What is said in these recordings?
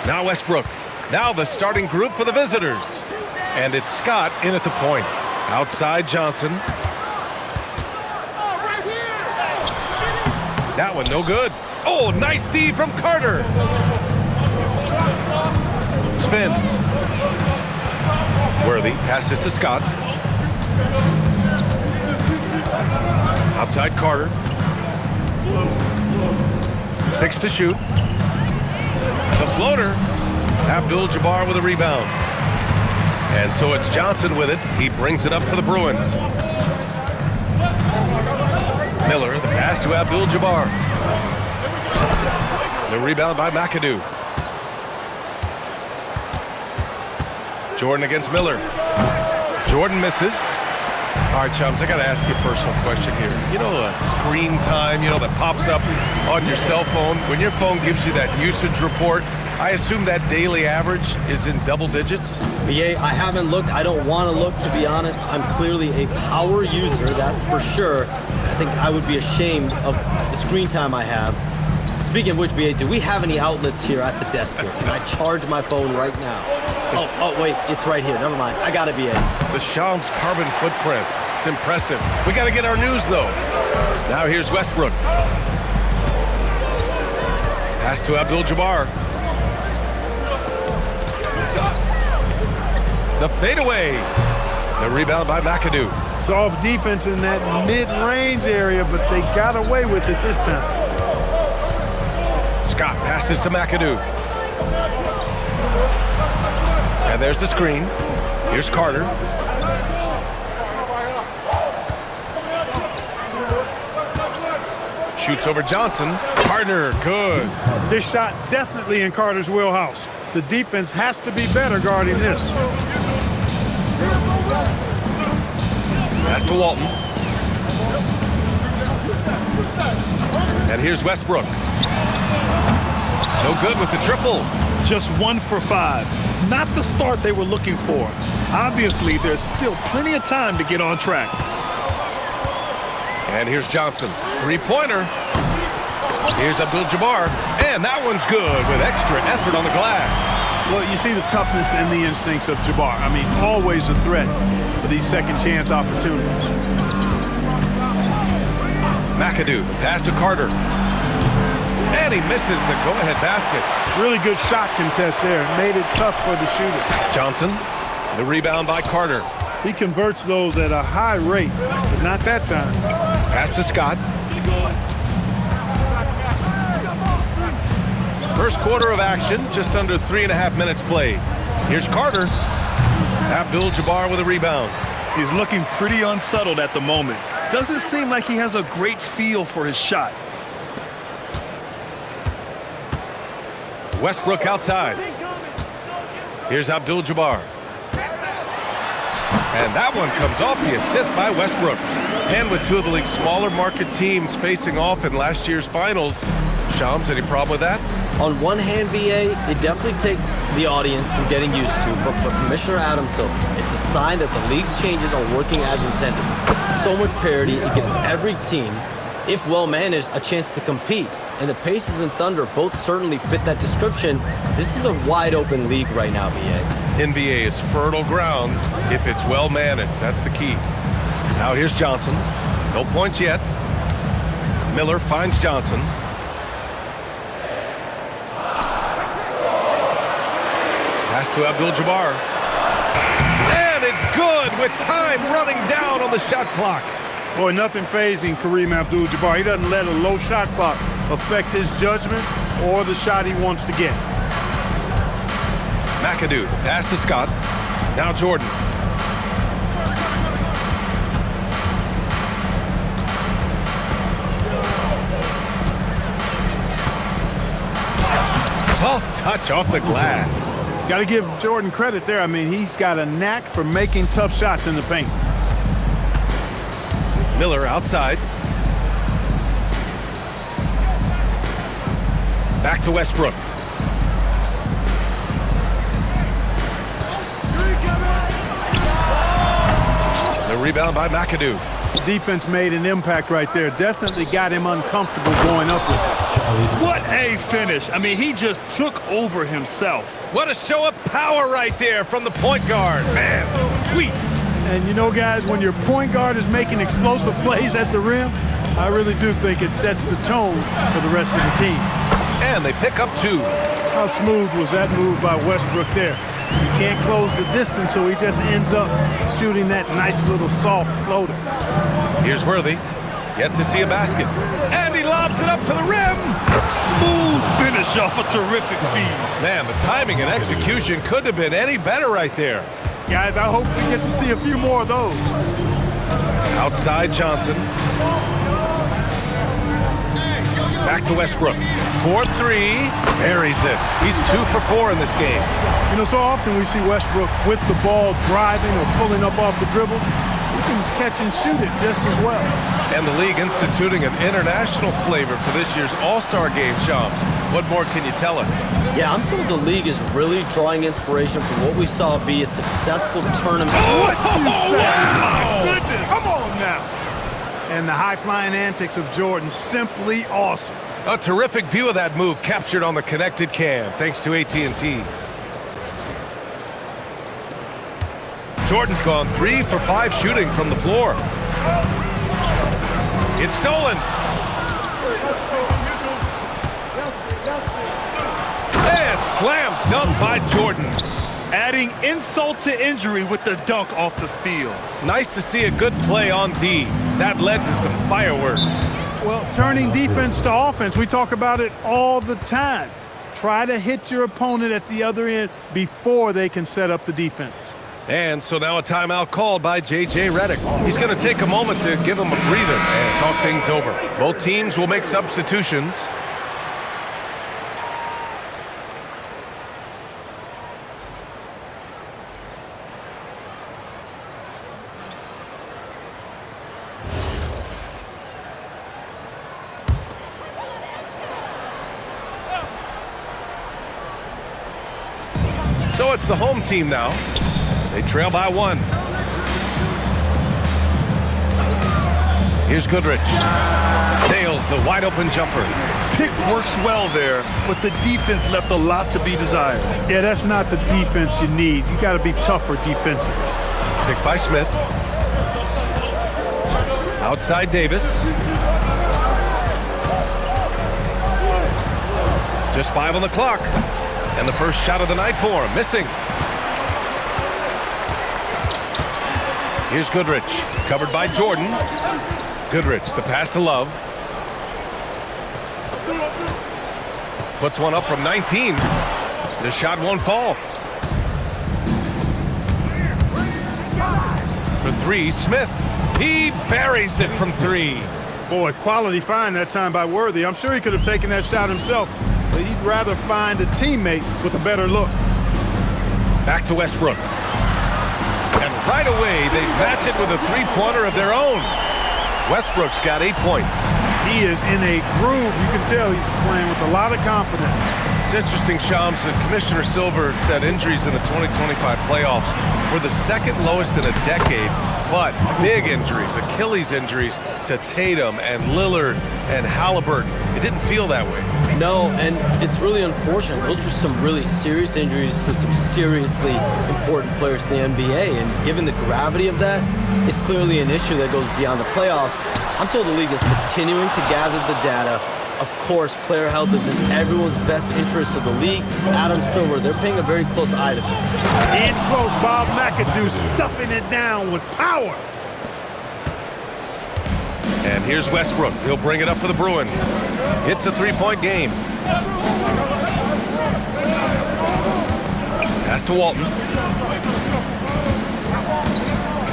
Now Westbrook. Now the starting group for the visitors. And it's Scott in at the point. Outside Johnson. That one no good. Oh, nice D from Carter. Spins. Worthy passes to Scott. Outside Carter. 6 to shoot. The floater. Abdul-Jabbar with a rebound. And so it's Johnson with it. He brings it up for the Bruins. Miller, the pass to Abdul-Jabbar. The rebound by McAdoo. Jordan against Miller. Jordan misses. All right, chums, I got to ask you a personal question here. You know, screen time, that pops up on your cell phone. When your phone gives you that usage report, I assume that daily average is in double digits? BA, I haven't looked. I don't want to look, to be honest. I'm clearly a power user, that's for sure. I think I would be ashamed of the screen time I have. Speaking of which, BA, do we have any outlets here at the desk here? Can I charge my phone right now? Oh, wait, it's right here. Never mind. I got it, BA. The Shams carbon footprint. It's impressive. We got to get our news, though. Now here's Westbrook. Pass to Abdul-Jabbar. The fadeaway. The rebound by McAdoo. Soft defense in that mid-range area, but they got away with it this time. Scott passes to McAdoo. And there's the screen. Here's Carter. Shoots over Johnson. Carter, good. This shot definitely in Carter's wheelhouse. The defense has to be better guarding this. Pass to Walton. And here's Westbrook. No good with the triple. Just 1 for 5. Not the start they were looking for. Obviously, there's still plenty of time to get on track. And here's Johnson. Three-pointer. Here's Abdul-Jabbar. And that one's good with extra effort on the glass. Well, you see the toughness and the instincts of Jabbar. I mean, always a threat for these second-chance opportunities. McAdoo, pass to Carter. And he misses the go-ahead basket. Really good shot contest there. Made it tough for the shooter. Johnson, the rebound by Carter. He converts those at a high rate, but not that time. Pass to Scott. First quarter of action, just under 3.5 minutes played. Here's Carter. Abdul-Jabbar with a rebound. He's looking pretty unsettled at the moment. Doesn't seem like he has a great feel for his shot. Westbrook outside. Here's Abdul-Jabbar. And that one comes off the assist by Westbrook. And with two of the league's smaller market teams facing off in last year's finals, Shams, any problem with that? On one hand, BA, it definitely takes the audience some getting used to, but for Commissioner Adams, it's a sign that the league's changes are working as intended. So much parity, it gives every team, if well managed, a chance to compete. And the Pacers and Thunder both certainly fit that description. This is a wide open league right now, BA. NBA is fertile ground if it's well managed. That's the key. Now here's Johnson. No points yet. Miller finds Johnson. Pass to Abdul-Jabbar. And it's good with time running down on the shot clock. Boy, nothing phasing Kareem Abdul-Jabbar. He doesn't let a low shot clock affect his judgment or the shot he wants to get. McAdoo, pass to Scott. Now Jordan. Soft touch off the glass. Got to give Jordan credit there. I mean, he's got a knack for making tough shots in the paint. Miller outside. Back to Westbrook. The rebound by McAdoo. The defense made an impact right there. Definitely got him uncomfortable going up with it. What a finish. I mean, he just took over himself. What a show of power right there from the point guard. Man, sweet. And you know, guys, when your point guard is making explosive plays at the rim, I really do think it sets the tone for the rest of the team. And they pick up 2. How smooth was that move by Westbrook there? You can't close the distance, so he just ends up shooting that nice little soft floater. Here's Worthy. Yet to see a basket. And he lobs it up to the rim. Smooth finish off a terrific feed. Man, the timing and execution couldn't have been any better right there. Guys, I hope we get to see a few more of those. Outside Johnson. Back to Westbrook. 4-3. Buries it. He's 2 for 4 in this game. You know, so often we see Westbrook with the ball driving or pulling up off the dribble. He can catch and shoot it just as well. And the league instituting an international flavor for this year's All-Star Game, Shams. What more can you tell us? Yeah, I'm told the league is really drawing inspiration from what we saw be a successful tournament. What you say? My goodness. Come on now. And the high-flying antics of Jordan, simply awesome. A terrific view of that move captured on the connected cam, thanks to AT&T. Jordan's gone 3 for 5 shooting from the floor. It's stolen. And slam dunk by Jordan. Adding insult to injury with the dunk off the steal. Nice to see a good play on D. That led to some fireworks. Well, turning defense to offense, we talk about it all the time. Try to hit your opponent at the other end before they can set up the defense. And so now a timeout called by J.J. Redick. He's going to take a moment to give him a breather and talk things over. Both teams will make substitutions. So it's the home team now. They trail by 1. Here's Goodrich. Nails the wide open jumper. Pick works well there, but the defense left a lot to be desired. Yeah, that's not the defense you need. You got to be tougher defensively. Pick by Smith. Outside Davis. Just 5 on the clock. And the first shot of the night for him, missing. Here's Goodrich, covered by Jordan. Goodrich, the pass to Love. Puts one up from 19. The shot won't fall. For 3, Smith. He buries it from 3. Boy, quality find that time by Worthy. I'm sure he could have taken that shot himself, but he'd rather find a teammate with a better look. Back to Westbrook. And right away, they match it with a three-pointer of their own. Westbrook's got 8 points. He is in a groove. You can tell he's playing with a lot of confidence. It's interesting, Shams, that Commissioner Silver said injuries in the 2025 playoffs were the second lowest in a decade, but big injuries, Achilles injuries to Tatum and Lillard and Halliburton. It didn't feel that way. No, and it's really unfortunate. Those are some really serious injuries to some seriously important players in the NBA, and given the gravity of that, it's clearly an issue that goes beyond the playoffs. I'm told the league is continuing to gather the data. Of course, player health is in everyone's best interest of the league. Adam Silver, they're paying a very close eye to this. In close, Bob McAdoo stuffing it down with power. And here's Westbrook. He'll bring it up for the Bruins. It's a three-point game. Pass to Walton.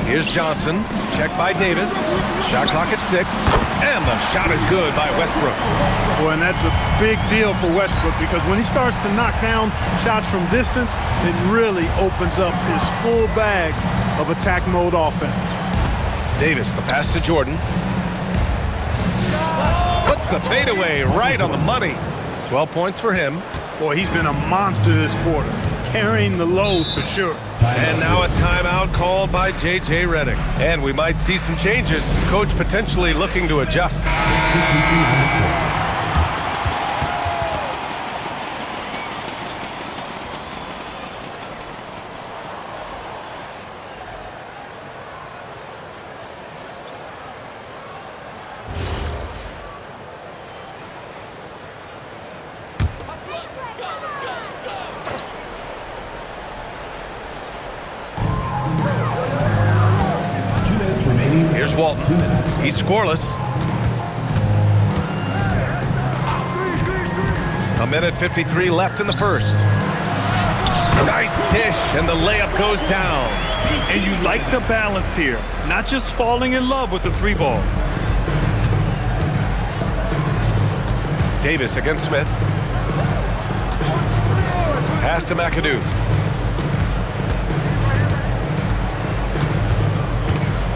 Here's Johnson. Check by Davis. Shot clock at 6. And the shot is good by Westbrook. Boy, and that's a big deal for Westbrook because when he starts to knock down shots from distance, it really opens up his full bag of attack mode offense. Davis, the pass to Jordan. Puts the fadeaway right on the money. 12 points for him. Boy, he's been a monster this quarter, carrying the load for sure. And now a timeout called by J.J. Redick. And we might see some changes. Coach potentially looking to adjust. Walton. He's scoreless. A minute 53 left in the first. Nice dish, and the layup goes down. And you like the balance here, not just falling in love with the three ball. Davis against Smith. Pass to McAdoo.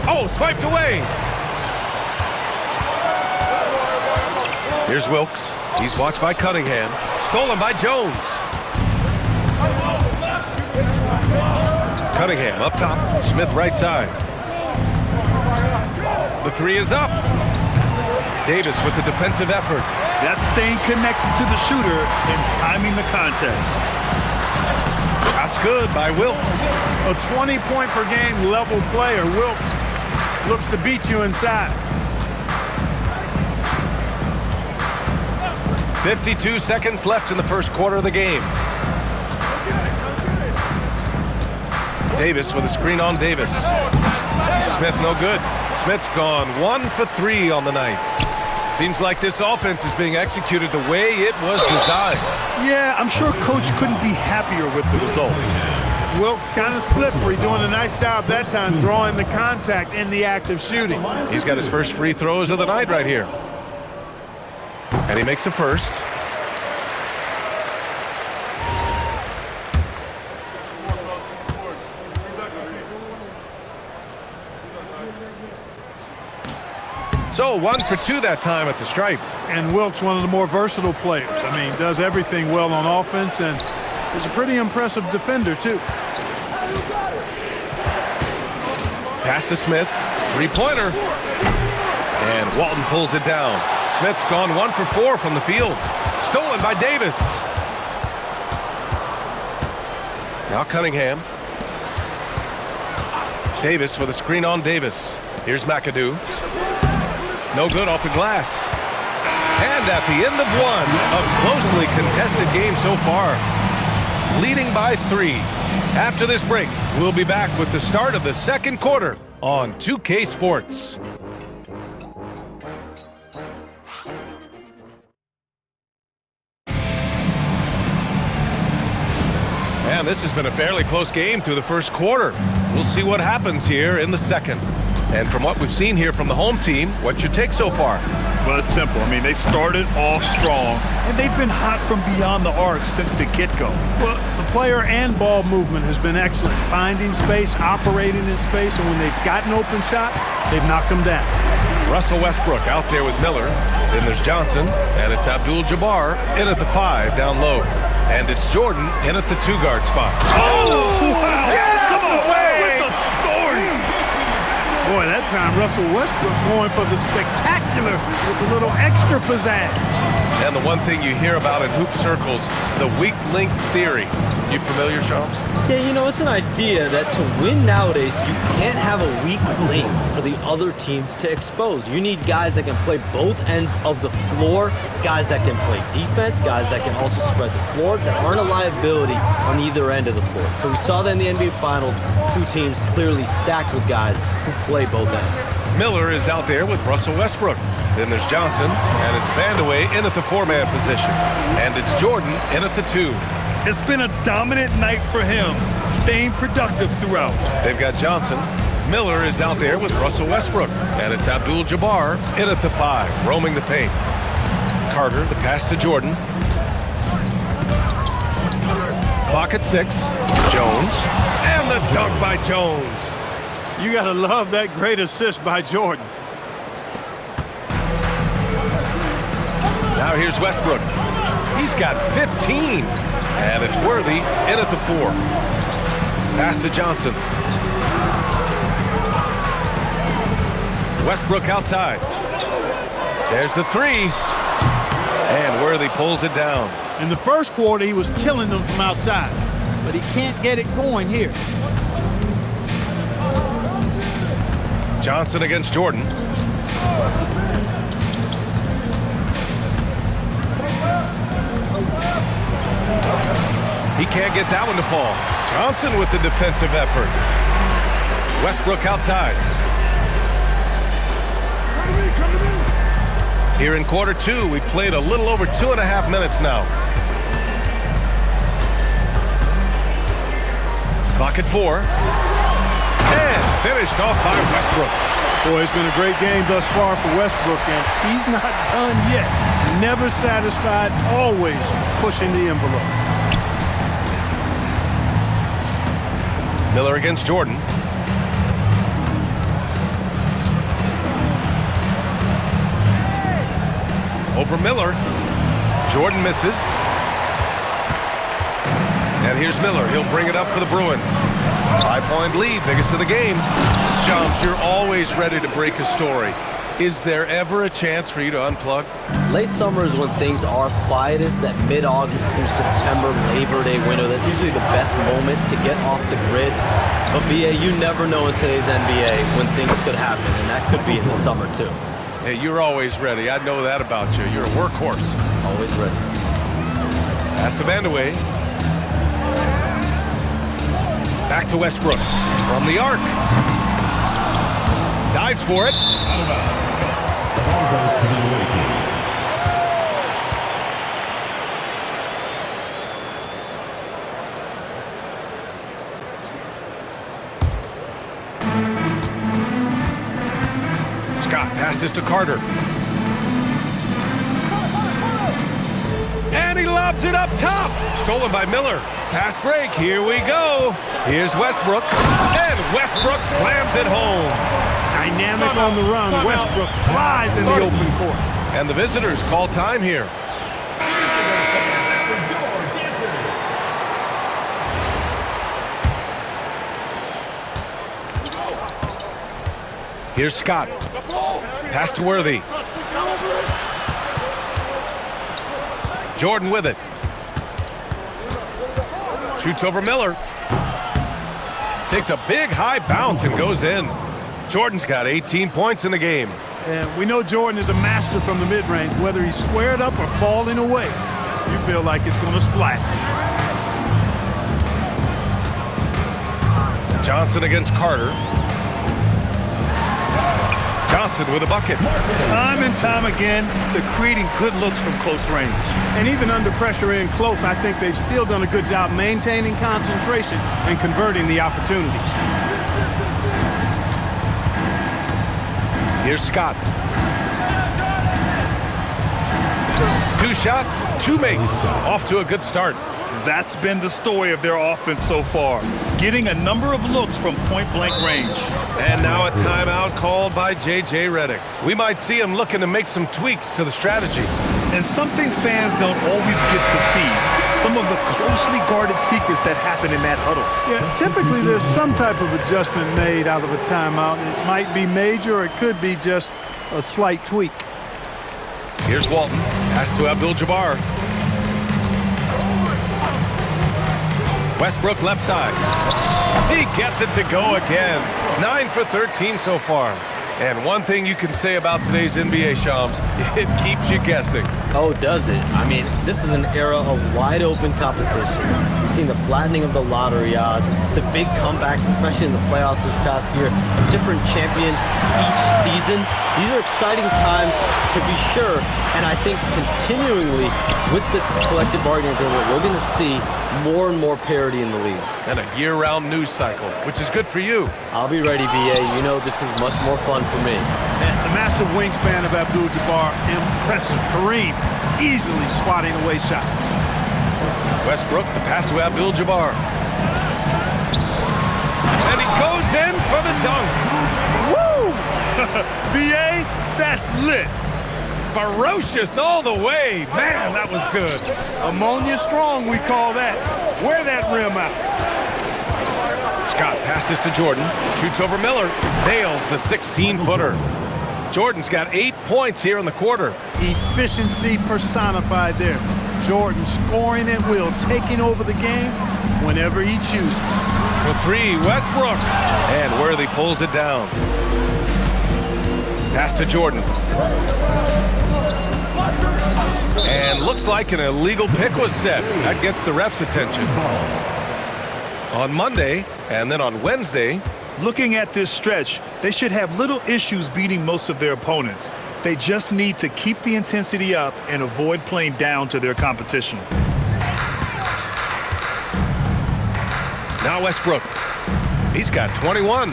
Oh, swiped away. Here's Wilkes. He's watched by Cunningham. Stolen by Jones. Cunningham up top. Smith right side. The three is up. Davis with the defensive effort. That's staying connected to the shooter and timing the contest. Shot's good by Wilkes. A 20-point-per-game level player. Wilkes looks to beat you inside. 52 seconds left in the first quarter of the game. Davis with a screen on Davis. Smith no good. Smith's gone 1 for 3 on the night. Seems like this offense is being executed the way it was designed. Yeah, I'm sure Coach couldn't be happier with the results. Wilkes kind of slippery, doing a nice job that time drawing the contact in the act of shooting. He's got his first free throws of the night right here. And he makes the first. So 1 for 2 that time at the stripe. And Wilkes, one of the more versatile players. I mean, does everything well on offense and is a pretty impressive defender, too. Pass to Smith. Three-pointer. And Walton pulls it down. Smith's gone 1 for 4 from the field. Stolen by Davis. Now Cunningham. Davis with a screen on Davis. Here's McAdoo. No good off the glass. And at the end of one, a closely contested game so far. Leading by 3. After this break, we'll be back with the start of the second quarter on 2K Sports. And this has been a fairly close game through the first quarter. We'll see what happens here in the second. And from what we've seen here from the home team, what's your take so far? Well, it's simple. I mean, they started off strong, and they've been hot from beyond the arc since the get-go. Well, the player and ball movement has been excellent. Finding space, operating in space, and when they've gotten open shots, they've knocked them down. Russell Westbrook out there with Miller. Then there's Johnson, and it's Abdul-Jabbar in at the 5 down low. And it's Jordan in at the 2-guard spot. Oh, wow! Come on, with authority! Boy, that time Russell Westbrook going for the spectacular with a little extra pizzazz. And the one thing you hear about in hoop circles, the weak link theory. You familiar, Shams? Yeah, you know, it's an idea that to win nowadays, you can't have a weak link for the other team to expose. You need guys that can play both ends of the floor, guys that can play defense, guys that can also spread the floor, that aren't a liability on either end of the floor. So we saw that in the NBA Finals, 2 teams clearly stacked with guys who play both ends. Miller is out there with Russell Westbrook. Then there's Johnson, and it's Vandeweghe in at the 4-man position. And it's Jordan in at the 2. It's been a dominant night for him, staying productive throughout. They've got Johnson. Miller is out there with Russell Westbrook. And it's Abdul-Jabbar in at the 5, roaming the paint. Carter, the pass to Jordan. Clock at 6. Jones. And the dunk by Jones. You got to love that great assist by Jordan. Now here's Westbrook. He's got 15. And it's Worthy in at the 4. Pass to Johnson. Westbrook outside. There's the 3. And Worthy pulls it down. In the first quarter, he was killing them from outside. But he can't get it going here. Johnson against Jordan. He can't get that one to fall. Johnson with the defensive effort. Westbrook outside. Here in quarter two, we played a little over 2.5 minutes now. Clock at 4. And finished off by Westbrook. Boy, it's been a great game thus far for Westbrook, and he's not done yet. Never satisfied, always pushing the envelope. Miller against Jordan. Over Miller. Jordan misses. And here's Miller. He'll bring it up for the Bruins. 5-point lead, biggest of the game. Shams, you're always ready to break a story. Is there ever a chance for you to unplug? Late summer is when things are quietest. That mid-August through September, Labor Day window, that's usually the best moment to get off the grid. But BA, you never know in today's NBA when things could happen, and that could be in the summer too. Hey, you're always ready. I know that about you. You're a workhorse. Always ready. Pass to Vandeweghe. Back to Westbrook. From the arc. Dives for it. Out of bounds. The ball goes to the away team. Scott passes to Carter. And he lobs it up top. Stolen by Miller. Fast break. Here we go. Here's Westbrook. And Westbrook slams it home. Dynamic on the run. Westbrook flies in the open court. And the visitors call time here. Here's Scott. Pass to Worthy. Jordan with it. Shoots over Miller. Takes a big high bounce and goes in. Jordan's got 18 points in the game. And we know Jordan is a master from the mid-range. Whether he's squared up or falling away, you feel like it's going to splash. Johnson against Carter. Johnson with a bucket. Time and time again, they're creating good looks from close range. And even under pressure in close, I think they've still done a good job maintaining concentration and converting the opportunities. Here's Scott. 2 shots, 2 makes. Off to a good start. That's been the story of their offense so far, getting a number of looks from point-blank range. And now a timeout called by J.J. Redick. We might see him looking to make some tweaks to the strategy. And something fans don't always get to see, some of the closely guarded secrets that happen in that huddle. Yeah, typically there's some type of adjustment made out of a timeout. It might be major or it could be just a slight tweak. Here's Walton. Pass to Abdul-Jabbar. Westbrook left side. He gets it to go again. 9 for 13 so far. And one thing you can say about today's NBA, Shams, it keeps you guessing. Oh, does it? I mean, this is an era of wide open competition. We've seen the flattening of the lottery odds, the big comebacks, especially in the playoffs this past year, a different champion each season. These are exciting times to be sure, and I think continually with this collective bargaining agreement, we're going to see more and more parity in the league. And a year-round news cycle, which is good for you. I'll be ready, BA. You know this is much more fun for me. And the massive wingspan of Abdul-Jabbar, impressive. Kareem easily swatting away shots. Westbrook, the pass to Abdul-Jabbar. And he goes in for the dunk. Woo! BA, that's lit. Ferocious all the way. Man, that was good. Ammonia strong, we call that. Wear that rim out. Scott passes to Jordan. Shoots over Miller. Nails the 16-footer. Jordan's got 8 points here in the quarter. Efficiency personified there. Jordan scoring at will, taking over the game whenever he chooses. For 3, Westbrook. And Worthy pulls it down. Pass to Jordan. And looks like an illegal pick was set. That gets the ref's attention. On Monday, and then on Wednesday, Looking at this stretch, they should have little issues beating most of their opponents. They just need to keep the intensity up and avoid playing down to their competition. Now Westbrook. He's got 21.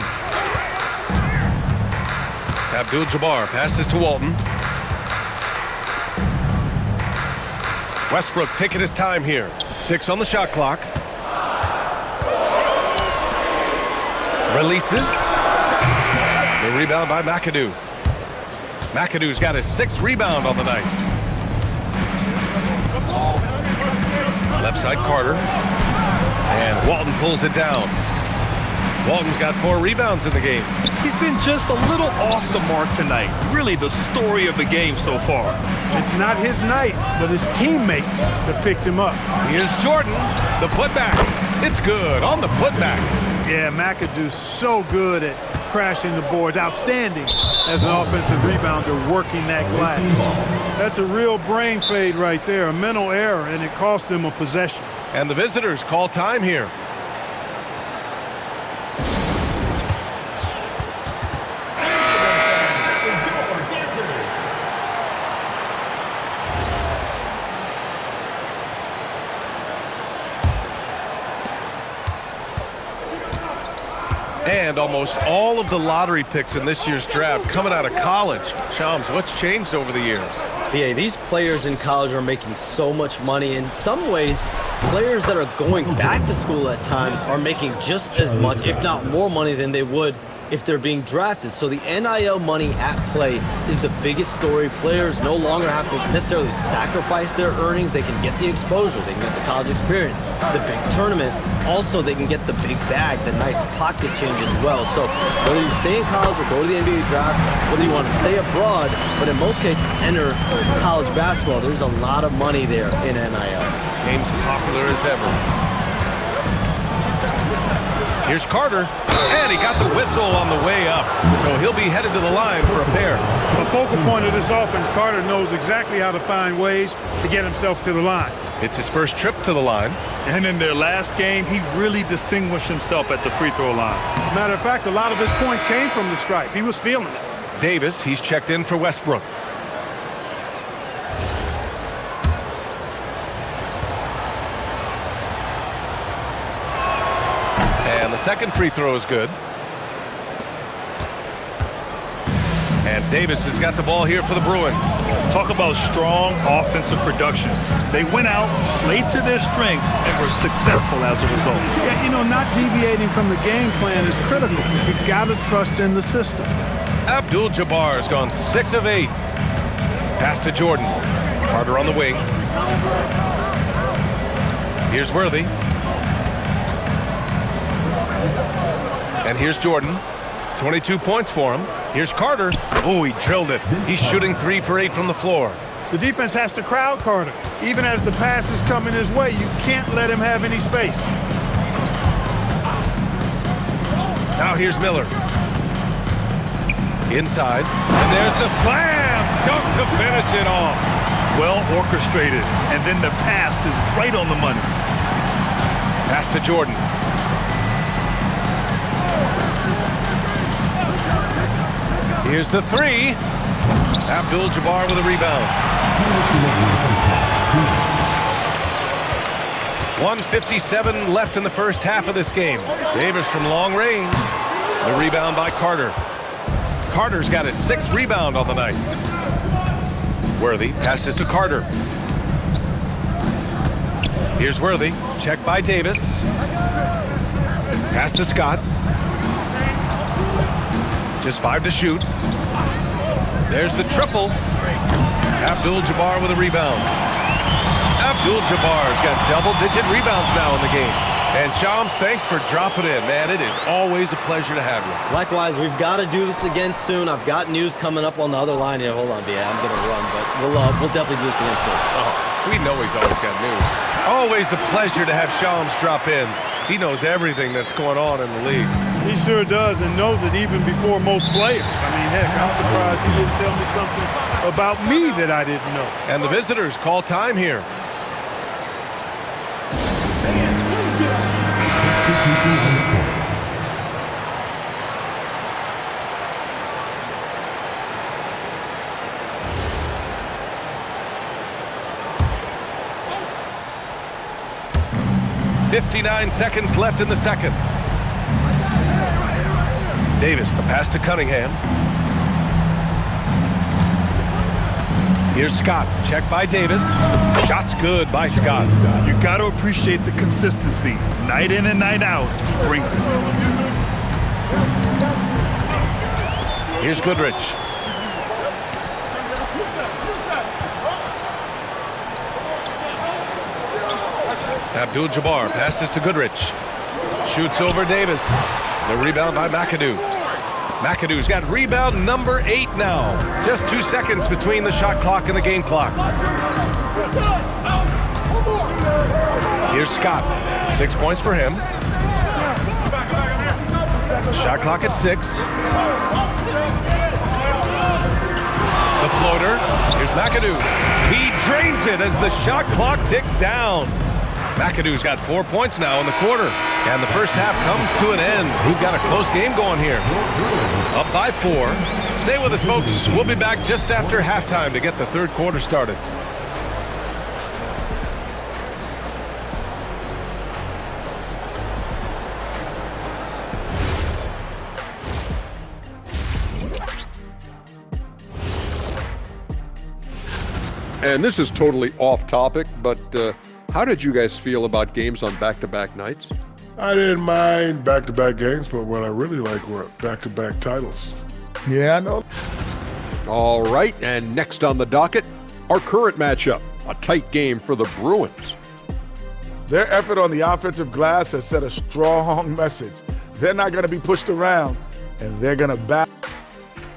Abdul-Jabbar passes to Walton. Westbrook taking his time here. 6 on the shot clock. Releases. The rebound by McAdoo. McAdoo's got his 6th rebound on the night. Left side Carter. And Walton pulls it down. Walton's got 4 rebounds in the game. He's been just a little off the mark tonight. Really the story of the game so far. It's not his night, but his teammates that picked him up. Here's Jordan, the putback. It's good on the putback. Yeah, McAdoo's so good at crashing the boards. Outstanding as an offensive rebounder working that glass. That's a real brain fade right there, a mental error, and it cost them a possession. And the visitors call time here. And almost all of the lottery picks in this year's draft coming out of college. Shams, what's changed over the years? Yeah, these players in college are making so much money. In some ways, players that are going back to school at times are making just as much, if not more money than they would if they're being drafted. So the NIL money at play is the biggest story. Players no longer have to necessarily sacrifice their earnings. They can get the exposure. They can get the college experience, the big tournament. Also, they can get the big bag, the nice pocket change as well. So whether you stay in college or go to the NBA draft, whether you want to stay abroad, but in most cases enter college basketball, there's a lot of money there in NIL. Game's popular as ever. Here's Carter, and he got the whistle on the way up, so he'll be headed to the line for a pair. The focal point of this offense, Carter knows exactly how to find ways to get himself to the line. It's his first trip to the line. And in their last game, he really distinguished himself at the free throw line. Matter of fact, a lot of his points came from the stripe. He was feeling it. Davis, he's checked in for Westbrook. And the second free throw is good. And Davis has got the ball here for the Bruins. Talk about strong offensive production. They went out, played to their strengths, and were successful as a result. Yeah, you know, not deviating from the game plan is critical. You've got to trust in the system. Abdul-Jabbar has gone 6 of 8. Pass to Jordan. Carter on the wing. Here's Worthy. And here's Jordan. 22 points for him. Here's Carter. Oh, he drilled it. He's shooting 3 for 8 from the floor. The defense has to crowd Carter. Even as the pass is coming his way, you can't let him have any space. Now here's Miller. Inside. And there's the slam. Dunk to finish it off. Well orchestrated. And then the pass is right on the money. Pass to Jordan. Here's the 3. Abdul-Jabbar with a rebound. 1:57 left in the first half of this game. Davis from long range. The rebound by Carter. Carter's got his 6th rebound on the night. Worthy passes to Carter. Here's Worthy. Check by Davis. Pass to Scott. Just 5 to shoot. There's the triple. Abdul-Jabbar with a rebound. Abdul-Jabbar's got double-digit rebounds now in the game. And Shams, thanks for dropping in, man. It is always a pleasure to have you. Likewise, we've got to do this again soon. I've got news coming up on the other line here. Hold on, BA. I'm going to run, but we'll definitely do this again soon. Oh, we know he's always got news. Always a pleasure to have Shams drop in. He knows everything that's going on in the league. He sure does, and knows it even before most players. I mean, heck, I'm surprised he didn't tell me something about me that I didn't know. And the visitors call time here. 59 seconds left in the second. Davis, the pass to Cunningham. Here's Scott. Check by Davis. Shot's good by Scott. You got to appreciate the consistency. Night in and night out, he brings it. Here's Goodrich. Abdul-Jabbar passes to Goodrich. Shoots over Davis. The rebound by McAdoo. McAdoo's got rebound number 8 now. Just 2 seconds between the shot clock and the game clock. Here's Scott. 6 points for him. Shot clock at 6. The floater. Here's McAdoo. He drains it as the shot clock ticks down. McAdoo's got 4 points now in the quarter. And the first half comes to an end. We've got a close game going here. Up by 4. Stay with us, folks. We'll be back just after halftime to get the third quarter started. And this is totally off topic, but how did you guys feel about games on back-to-back nights? I didn't mind back-to-back games, but what I really like were back-to-back titles. Yeah, I know. All right, and next on the docket, our current matchup, a tight game for the Bruins. Their effort on the offensive glass has set a strong message. They're not going to be pushed around, and they're going to back.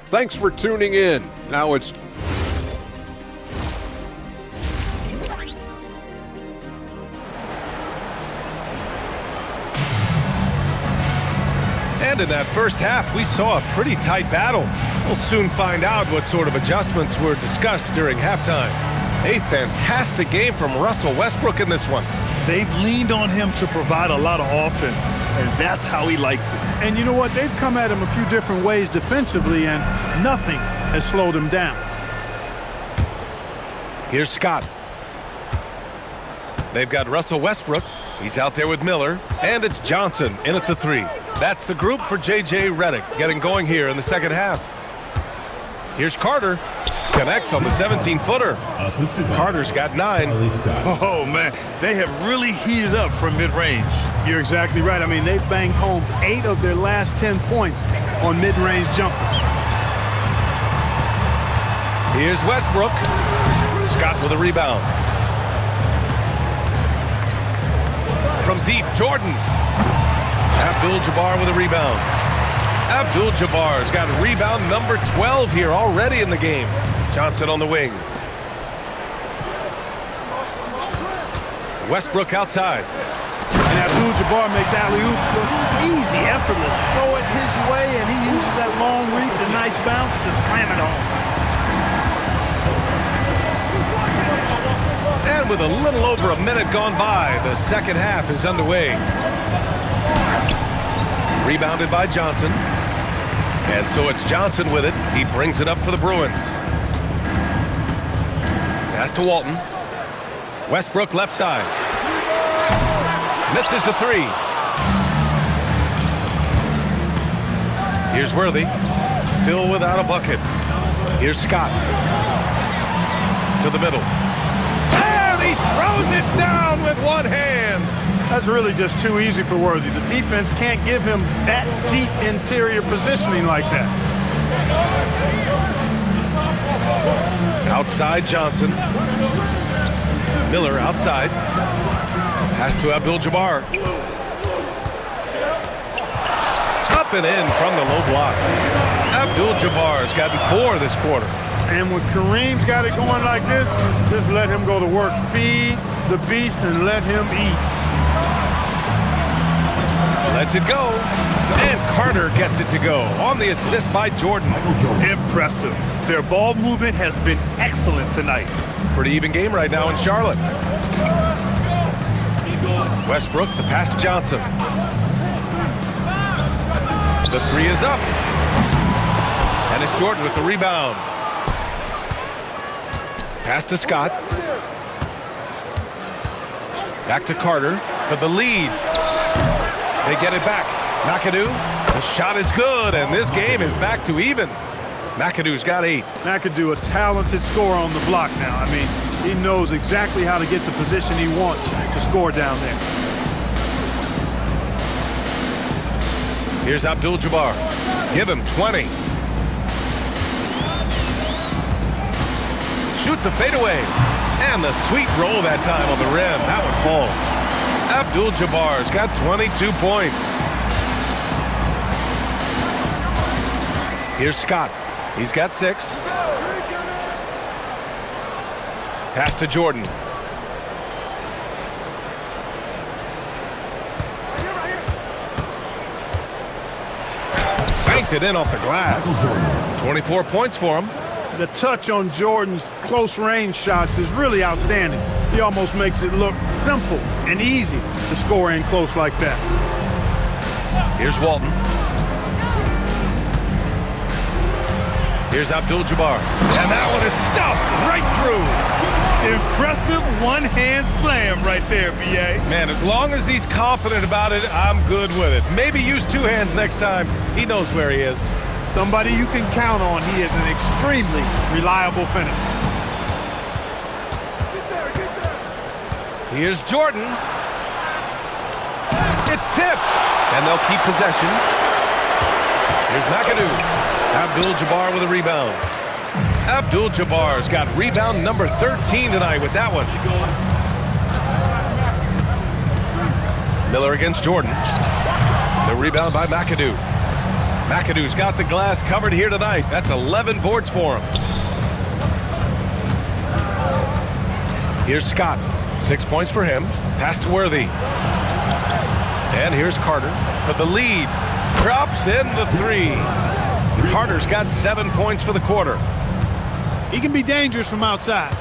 Thanks for tuning in. Now it's And in that first half, we saw a pretty tight battle. We'll soon find out what sort of adjustments were discussed during halftime. A fantastic game from Russell Westbrook in this one. They've leaned on him to provide a lot of offense, and that's how he likes it. And you know what? They've come at him a few different ways defensively, and nothing has slowed him down. Here's Scott. They've got Russell Westbrook. He's out there with Miller. And it's Johnson in at the 3. That's the group for J.J. Redick getting going here in the second half. Here's Carter. Connects on the 17-footer. Carter's got 9. Oh, man, they have really heated up from mid-range. You're exactly right. I mean, they've banged home 8 of their last 10 points on mid-range jumpers. Here's Westbrook. Scott with a rebound. From deep, Jordan. Abdul-Jabbar with a rebound. Abdul-Jabbar's got rebound number 12 here already in the game. Johnson on the wing. Westbrook outside. And Abdul-Jabbar makes alley-oops look easy, effortless. Throw it his way, and he uses that long reach and nice bounce to slam it home. And with a little over a minute gone by, the second half is underway. Rebounded by Johnson. And so it's Johnson with it. He brings it up for the Bruins. Pass to Walton. Westbrook left side. Misses the 3. Here's Worthy. Still without a bucket. Here's Scott. To the middle. And he throws it down with one hand. That's really just too easy for Worthy. The defense can't give him that deep interior positioning like that. Outside Johnson. Miller outside. Pass to Abdul-Jabbar. Up and in from the low block. Abdul-Jabbar's gotten 4 this quarter. And when Kareem's got it going like this, just let him go to work. Feed the beast and let him eat. Lets it go. And Carter gets it to go on the assist by Jordan. Impressive. Their ball movement has been excellent tonight. Pretty even game right now in Charlotte. Westbrook, the pass to Johnson. The 3 is up. And it's Jordan with the rebound. Pass to Scott. Back to Carter. for the lead. They get it back. McAdoo, the shot is good, and this game is back to even. McAdoo's got 8. McAdoo, a talented scorer on the block now. I mean, he knows exactly how to get the position he wants to score down there. Here's Abdul-Jabbar. Give him 20. Shoots a fadeaway. And the sweet roll that time on the rim. That one falls. Abdul-Jabbar's got 22 points. Here's Scott. He's got 6. Pass to Jordan. Banked it in off the glass. 24 points for him. The touch on Jordan's close range shots is really outstanding. He almost makes it look simple and easy to score in close like that. Here's Walton. Here's Abdul-Jabbar. And that one is stuffed right through. Impressive one-hand slam right there, B.A. Man, as long as he's confident about it, I'm good with it. Maybe use 2 hands next time. He knows where he is. Somebody you can count on. He is an extremely reliable finisher. Here's Jordan. It's tipped. And they'll keep possession. Here's McAdoo. Abdul-Jabbar with a rebound. Abdul-Jabbar's got rebound number 13 tonight with that one. Miller against Jordan. The rebound by McAdoo. McAdoo's got the glass covered here tonight. That's 11 boards for him. Here's Scott. 6 points for him. Pass to Worthy. And here's Carter for the lead. Drops in the 3. Carter's got 7 points for the quarter. He can be dangerous from outside.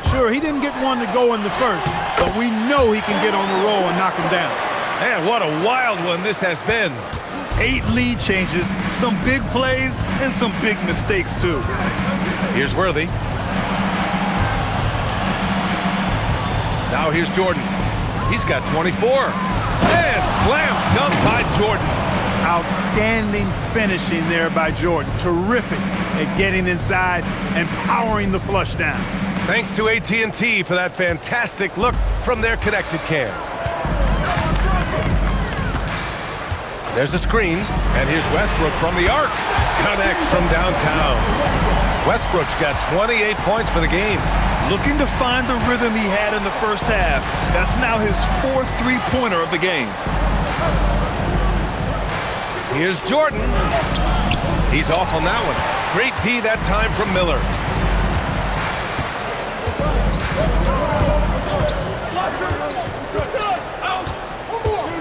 Sure, he didn't get one to go in the first, but we know he can get on the roll and knock him down. Man, what a wild one this has been. 8 lead changes, some big plays, and some big mistakes, too. Here's Worthy. Now here's Jordan. He's got 24. And slam dunk by Jordan. Outstanding finishing there by Jordan. Terrific at getting inside and powering the flush down. Thanks to AT&T for that fantastic look from their connected cam. There's a screen, and here's Westbrook from the arc. Connects from downtown. Westbrook's got 28 points for the game. Looking to find the rhythm he had in the first half. That's now his 4th three-pointer of the game. Here's Jordan. He's off on that one. Great D that time from Miller.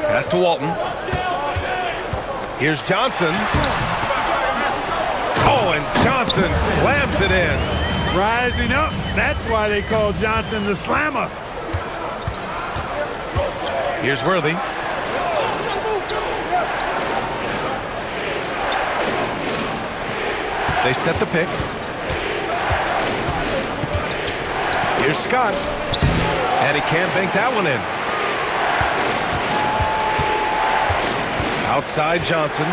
Pass to Walton. Here's Johnson. Oh, and Johnson slams it in. Rising up. That's why they call Johnson the slammer. Here's Worthy. They set the pick. Here's Scott. And he can't bank that one in. Outside Johnson.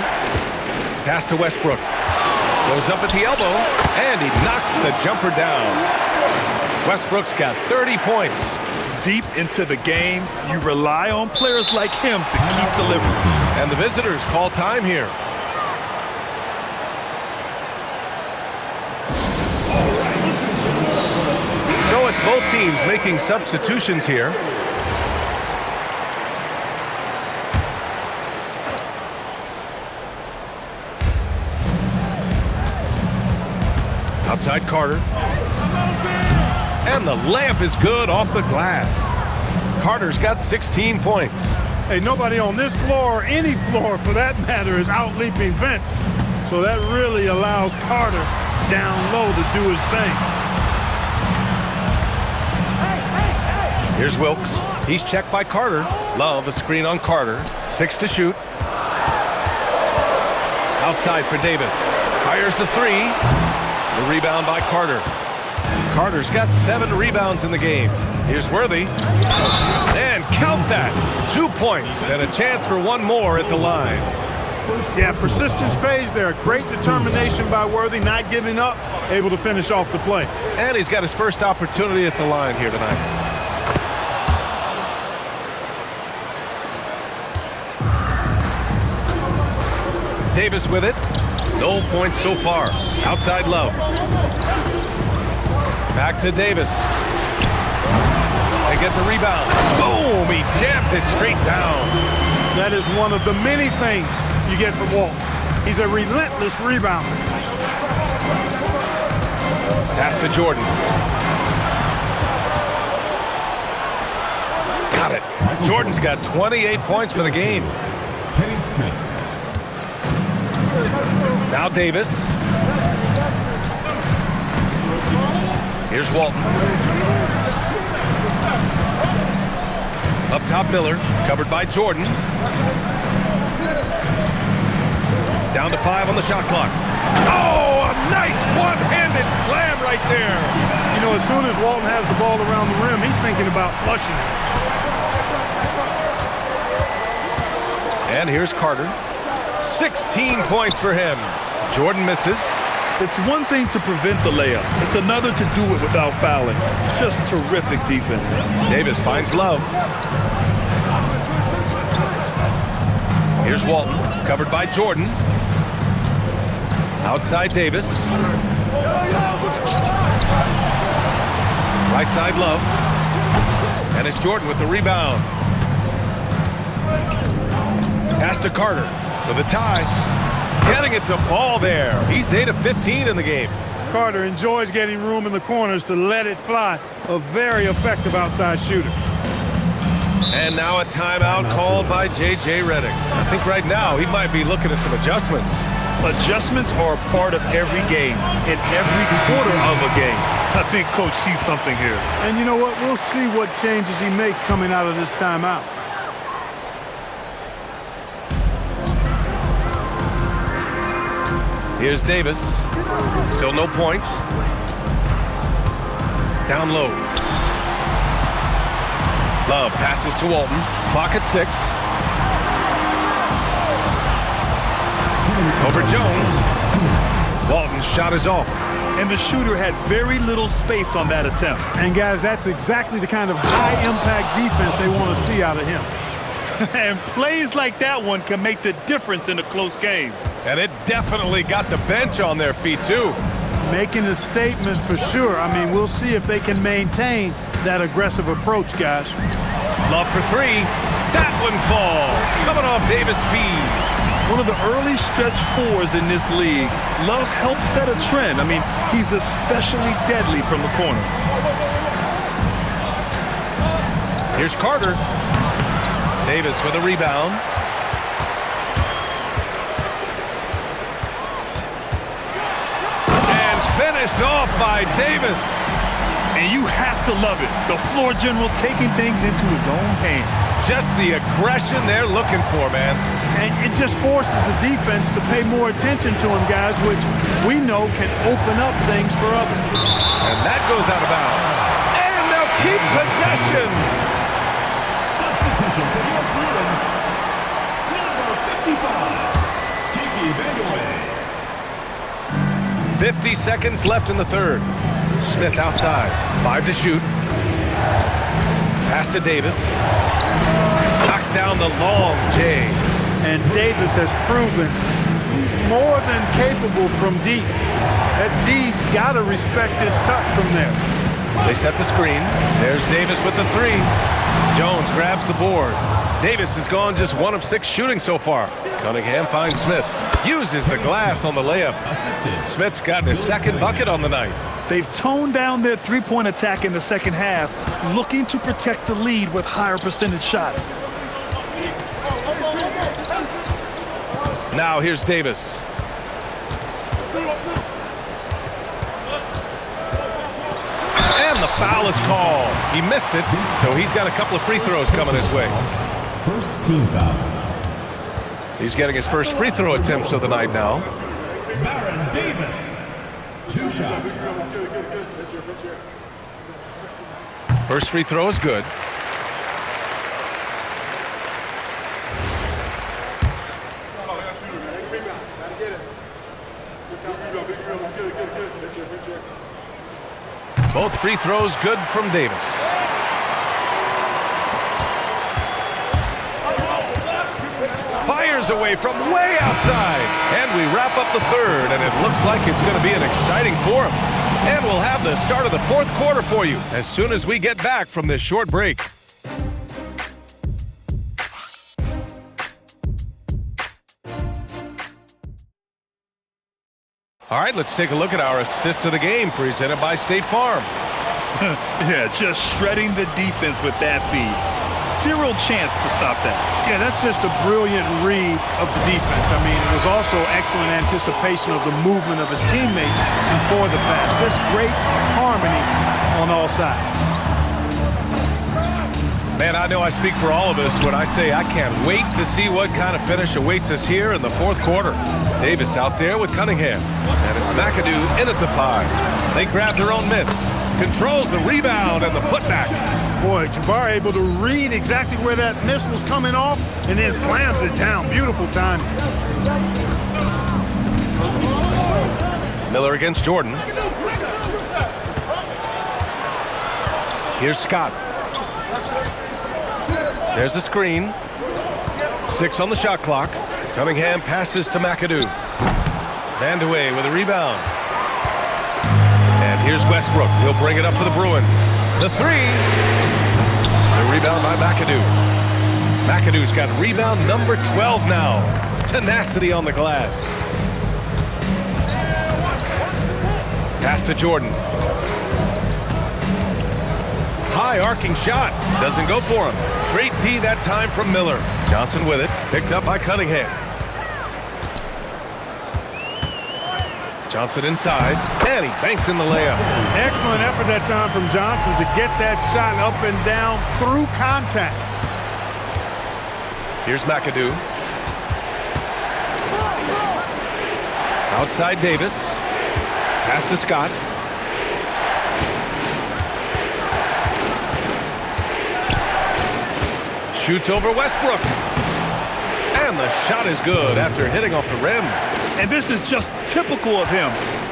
Pass to Westbrook. Goes up at the elbow. And he knocks the jumper down. Westbrook's got 30 points. Deep into the game, you rely on players like him to keep delivering. And the visitors call time here. So it's both teams making substitutions here. Outside Carter. And the layup is good off the glass. Carter's got 16 points. Hey, nobody on this floor or any floor for that matter is out-leaping Vince. So that really allows Carter down low to do his thing. Here's Wilkes. He's checked by Carter. Love a screen on Carter. 6 to shoot. Outside for Davis. Fires the 3. The rebound by Carter. Carter's got 7 rebounds in the game. Here's Worthy. And count that. 2 points and a chance for one more at the line. Yeah, persistence pays there. Great determination by Worthy, not giving up, able to finish off the play. And he's got his first opportunity at the line here tonight. Davis with it. No points so far. Outside Love. Back to Davis. They get the rebound. Boom! He jams it straight down. That is one of the many things you get from Walton. He's a relentless rebounder. Pass to Jordan. Got it. Jordan's got 28 points for the game. Kenny Smith. Now Davis. Here's Walton. Up top Miller, covered by Jordan. Down to 5 on the shot clock. Oh, a nice one-handed slam right there. You know, as soon as Walton has the ball around the rim, he's thinking about flushing it. And here's Carter. 16 points for him. Jordan misses. It's one thing to prevent the layup. It's another to do it without fouling. Just terrific defense. Davis finds Love. Here's Walton, covered by Jordan. Outside Davis. Right side Love. And it's Jordan with the rebound. Pass to Carter for the tie. Getting it to fall there. He's 8 of 15 in the game. Carter enjoys getting room in the corners to let it fly. A very effective outside shooter. And now a timeout called by J.J. Redick. I think right now he might be looking at some adjustments. Adjustments are a part of every game, in every quarter of a game. I think Coach sees something here. And you know what? We'll see what changes he makes coming out of this timeout. Here's Davis. Still no points. Down low. Love passes to Walton. Clock at 6. Over Jones. Walton's shot is off. And the shooter had very little space on that attempt. And guys, that's exactly the kind of high-impact defense they want to see out of him. And plays like that one can make the difference in a close game. And it definitely got the bench on their feet, too. Making a statement for sure. I mean, we'll see if they can maintain that aggressive approach, guys. Love for 3. That one falls. Coming off Davis' feed. One of the early stretch fours in this league. Love helped set a trend. I mean, he's especially deadly from the corner. Here's Carter. Davis with a rebound. And finished off by Davis. And you have to love it. The floor general taking things into his own hands. Just the aggression they're looking for, man. And it just forces the defense to pay more attention to him, guys, which we know can open up things for others. And that goes out of bounds. And they'll keep possession. Substitution for the Bruins. Number 55, Kiki Vandeweghe. 50 seconds left in the third. Smith outside. 5 to shoot. Pass to Davis. Knocks down the long J. And Davis has proven he's more than capable from deep. That D's got to respect his touch from there. They set the screen. There's Davis with the 3. Jones grabs the board. Davis has gone just 1 of 6 shooting so far. Cunningham finds Smith. Uses the glass on the layup. Smith's gotten his second bucket on the night. They've toned down their three-point attack in the second half, looking to protect the lead with higher percentage shots. Now here's Davis. And the foul is called. He missed it, so he's got a couple of free throws coming his way. First team foul. He's getting his first free throw attempts of the night now. Baron Davis. 2 shots. First free throw is good. Both free throws good from Davis. Fires away from way outside. And we wrap up the third, and it looks like it's going to be an exciting fourth. And we'll have the start of the fourth quarter for you as soon as we get back from this short break. All right, let's take a look at our assist of the game presented by State Farm. Yeah, just shredding the defense with that feed. Zero chance to stop that. Yeah, that's just a brilliant read of the defense. I mean, it was also excellent anticipation of the movement of his teammates before the pass. Just great harmony on all sides. Man, I know I speak for all of us when I say I can't wait to see what kind of finish awaits us here in the fourth quarter. Davis out there with Cunningham. And it's McAdoo in at the 5. They grab their own miss. Controls the rebound and the putback. Boy, Jabbar able to read exactly where that miss was coming off and then slams it down. Beautiful time. Miller against Jordan. Here's Scott. There's a screen. 6 on the shot clock. Cunningham passes to McAdoo. Vandeweghe with a rebound. And here's Westbrook. He'll bring it up for the Bruins. The 3. The rebound by McAdoo. McAdoo's got rebound number 12 now. Tenacity on the glass. Pass to Jordan. High arcing shot. Doesn't go for him. Great D that time from Miller. Johnson with it. Picked up by Cunningham. Johnson inside. And he banks in the layup. Excellent effort that time from Johnson to get that shot up and down through contact. Here's McAdoo. Outside Davis. Pass to Scott. Shoots over Westbrook. And the shot is good after hitting off the rim. And this is just typical of him.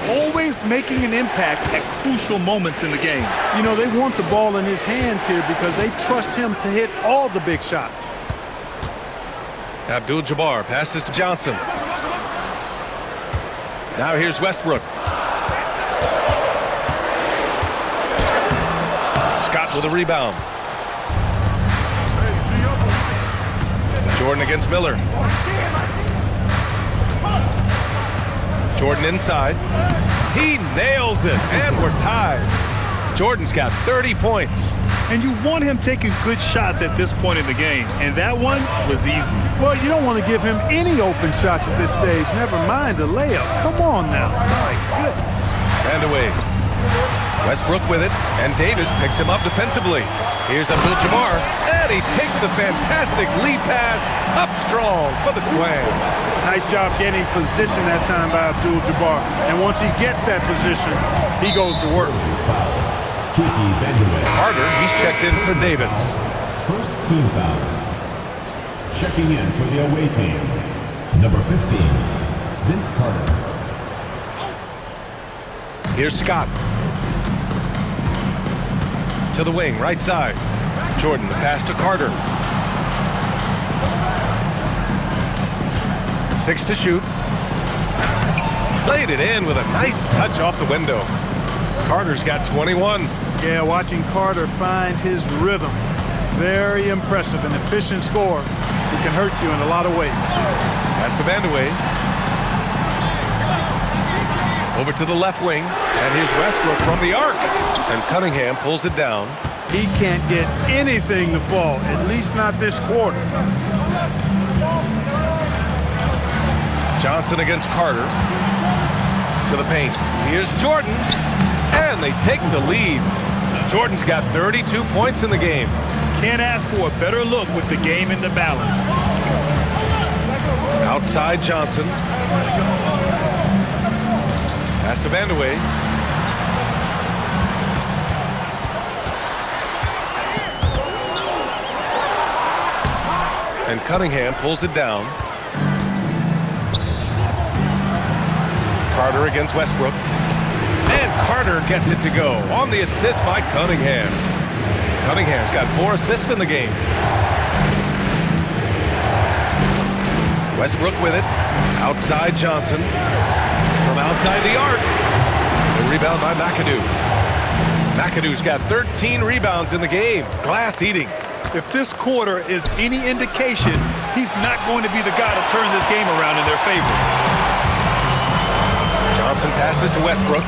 Always making an impact at crucial moments in the game. You know, they want the ball in his hands here because they trust him to hit all the big shots. Abdul-Jabbar passes to Johnson. Now here's Westbrook. Scott with a rebound. Jordan against Miller. Jordan inside. He nails it, and we're tied. Jordan's got 30 points. And you want him taking good shots at this point in the game, and that one was easy. Well, you don't want to give him any open shots at this stage, never mind a layup. Come on now. My goodness. And away. Westbrook with it, and Davis picks him up defensively. Here's Abdul-Jabbar, and he takes the fantastic lead pass up strong for the slam. Nice job getting position that time by Abdul-Jabbar. And once he gets that position, he goes to work. Carter, he's checked in for Davis. First team foul. Checking in for the away team. Number 15, Vince Carter. Here's Scott. To the wing, right side. Jordan, the pass to Carter. 6 to shoot. Laid it in with a nice touch off the window. Carter's got 21. Yeah, watching Carter find his rhythm. Very impressive, an efficient scorer who can hurt you in a lot of ways. Pass to Vandeweghe. Over to the left wing, and here's Westbrook from the arc. And Cunningham pulls it down. He can't get anything to fall, at least not this quarter. Johnson against Carter. To the paint. Here's Jordan. And they take the lead. Jordan's got 32 points in the game. Can't ask for a better look with the game in the balance. Outside Johnson. Pass to Vandeweghe. And Cunningham pulls it down. Carter against Westbrook. And Carter gets it to go on the assist by Cunningham. Cunningham's got 4 assists in the game. Westbrook with it. Outside Johnson. From outside the arc. The rebound by McAdoo. McAdoo's got 13 rebounds in the game. Glass eating. If this quarter is any indication, he's not going to be the guy to turn this game around in their favor. Johnson passes to Westbrook.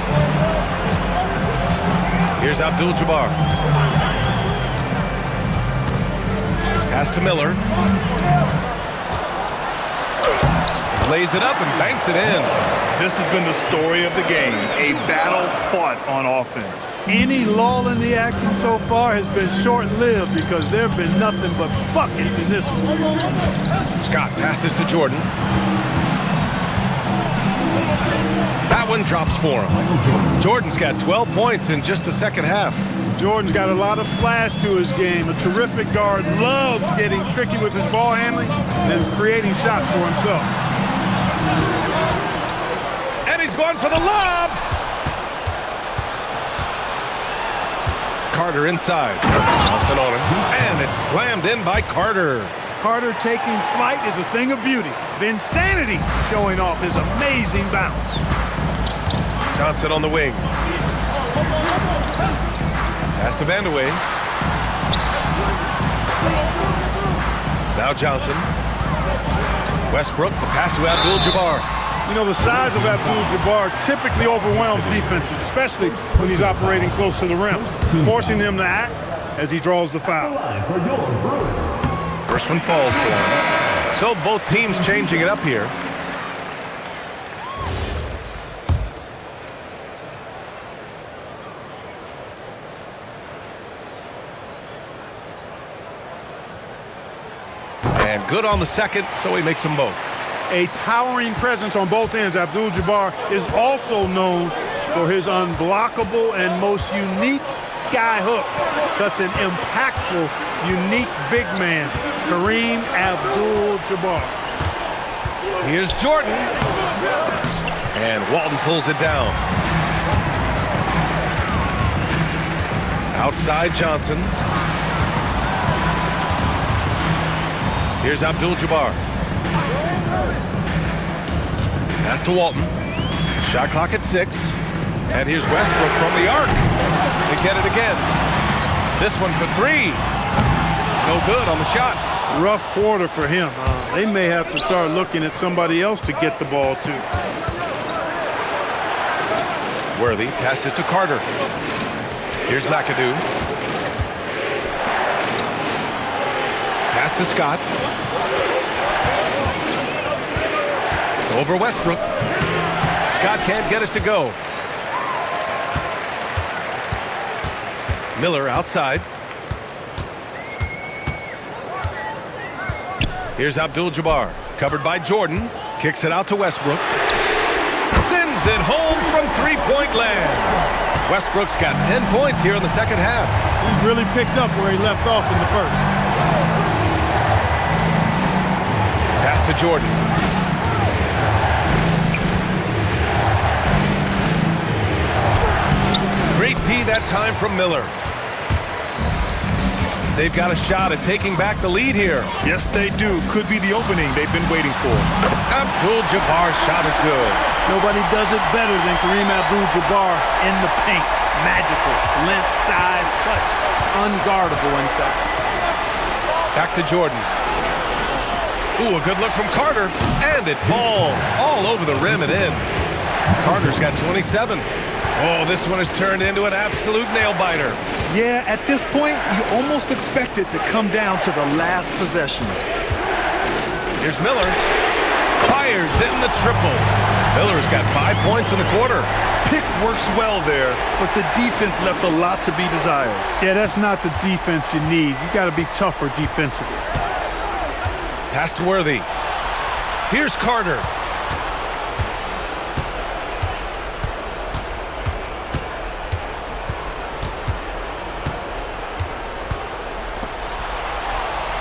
Here's Abdul-Jabbar. Pass to Miller. Lays it up and banks it in. This has been the story of the game, a battle fought on offense. Any lull in the action so far has been short-lived because there have been nothing but buckets in this one. Scott passes to Jordan. That one drops for him. Jordan's got 12 points in just the second half. Jordan's got a lot of flash to his game. A terrific guard, loves getting tricky with his ball handling and creating shots for himself. And he's going for the lob. Carter inside. Johnson on him. And it's slammed in by Carter. Carter taking flight is a thing of beauty. Vinsanity showing off his amazing bounce. Johnson on the wing. Pass to Vandeweghe. Now Johnson. Westbrook, the pass to Abdul-Jabbar. You know, the size of Abdul-Jabbar typically overwhelms defenses, especially when he's operating close to the rim, forcing them to act as he draws the foul. First one falls for him. So both teams changing it up here. And good on the second, so he makes them both. A towering presence on both ends. Abdul-Jabbar is also known for his unblockable and most unique sky hook. Such an impactful, unique big man, Kareem Abdul-Jabbar. Here's Jordan. And Walton pulls it down. Outside Johnson. Here's Abdul-Jabbar. Pass to Walton. Shot clock at 6. And here's Westbrook from the arc. They get it again. This one for 3. No good on the shot. Rough quarter for him. They may have to start looking at somebody else to get the ball to. Worthy passes to Carter. Here's McAdoo. Pass to Scott. Over Westbrook. Scott can't get it to go. Miller outside. Here's Abdul-Jabbar. Covered by Jordan. Kicks it out to Westbrook. Sends it home from three-point land. Westbrook's got 10 points here in the second half. He's really picked up where he left off in the first. Pass to Jordan. Great D that time from Miller. They've got a shot at taking back the lead here. Yes, they do. Could be the opening they've been waiting for. Abdul-Jabbar's shot is good. Nobody does it better than Kareem Abdul-Jabbar in the paint. Magical, length, size, touch, unguardable inside. Back to Jordan. Ooh, a good look from Carter. And it falls all over the rim and in. Carter's got 27. Oh, this one has turned into an absolute nail-biter. Yeah, at this point, you almost expect it to come down to the last possession. Here's Miller. Fires in the triple. Miller's got 5 points in the quarter. Pick works well there, but the defense left a lot to be desired. Yeah, that's not the defense you need. You got to be tougher defensively. Pass to Worthy. Here's Carter.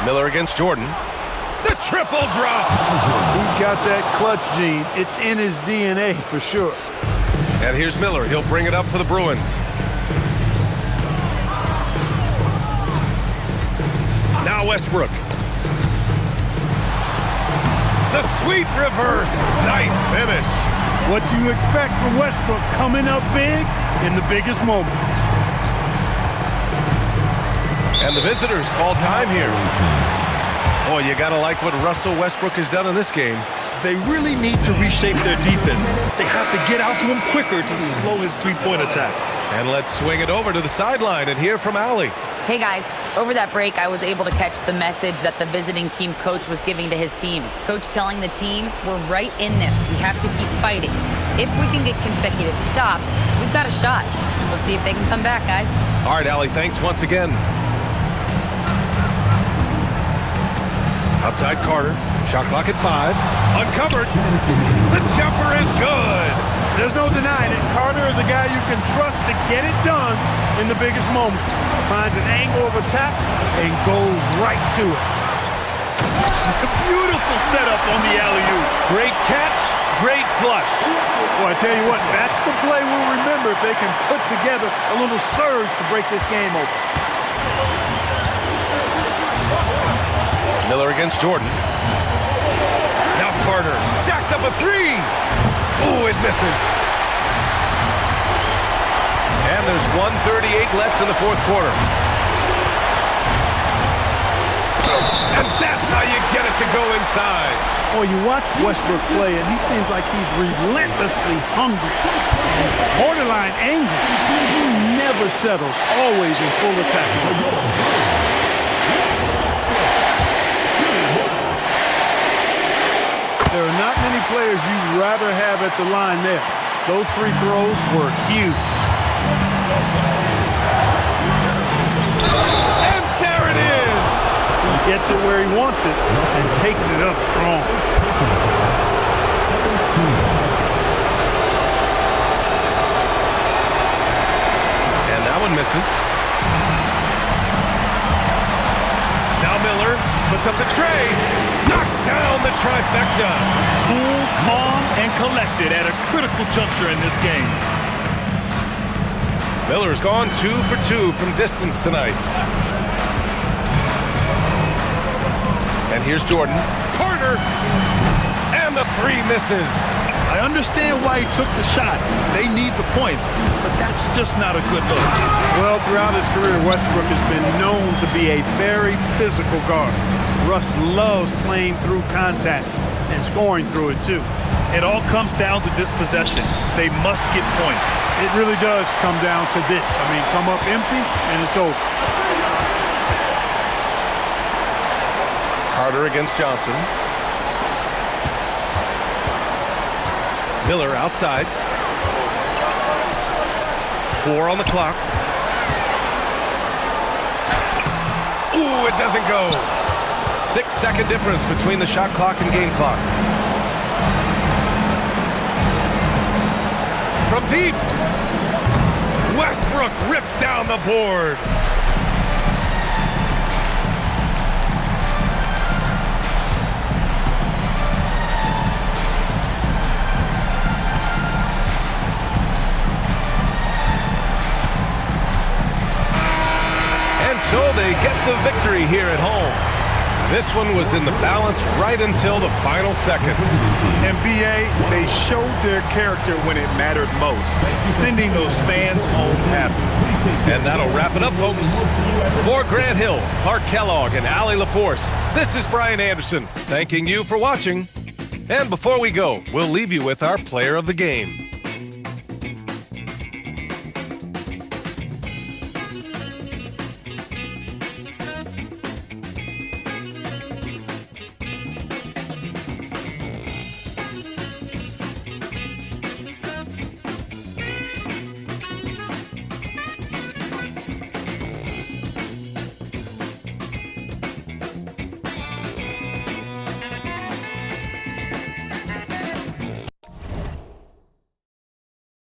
Miller against Jordan. The triple drop. He's got that clutch gene. It's in his DNA for sure. And here's Miller. He'll bring it up for the Bruins. Now Westbrook. The sweet reverse. Nice finish. What you expect from Westbrook, coming up big in the biggest moment. And the visitors call time here. Boy, you got to like what Russell Westbrook has done in this game. They really need to reshape their defense. They have to get out to him quicker to slow his three-point attack. And let's swing it over to the sideline and hear from Allie. Hey guys, over that break, I was able to catch the message that the visiting team coach was giving to his team. Coach telling the team, we're right in this. We have to keep fighting. If we can get consecutive stops, we've got a shot. We'll see if they can come back, guys. All right, Allie, thanks once again. Outside Carter, shot clock at 5. Uncovered. The jumper is good. There's no denying it. Carter is a guy you can trust to get it done in the biggest moments. Finds an angle of attack and goes right to it. Beautiful setup on the alley-oop. Great catch, great flush. Well, I tell you what, that's the play we'll remember if they can put together a little surge to break this game open. Miller against Jordan. Now Carter jacks up a 3. Ooh, it misses. And there's 1:38 left in the fourth quarter. And that's how you get it to go inside. Oh, you watch Westbrook play, and he seems like he's relentlessly hungry. Borderline angry. He never settles, always in full attack. There are not many players you'd rather have at the line there. Those free throws were huge. And there it is! He gets it where he wants it and takes it up strong. And that one misses. Now Miller puts up the tray. Knocks down the trifecta. Cool, calm, and collected at a critical juncture in this game. Miller's gone 2 for 2 from distance tonight. And here's Jordan. Carter! And the 3 misses. I understand why he took the shot. They need the points, but that's just not a good look. Well, throughout his career, Westbrook has been known to be a very physical guard. Russ loves playing through contact and scoring through it, too. It all comes down to this possession. They must get points. It really does come down to this. I mean, come up empty, and it's over. Carter against Johnson. Miller outside. 4 on the clock. Ooh, it doesn't go. 6-second difference between the shot clock and game clock. From deep. Westbrook rips down the board. And so they get the victory here at home. This one was in the balance right until the final seconds. And BA, they showed their character when it mattered most, sending those fans home happy. And that'll wrap it up, folks. For Grant Hill, Clark Kellogg, and Allie LaForce, this is Brian Anderson, thanking you for watching. And before we go, we'll leave you with our player of the game.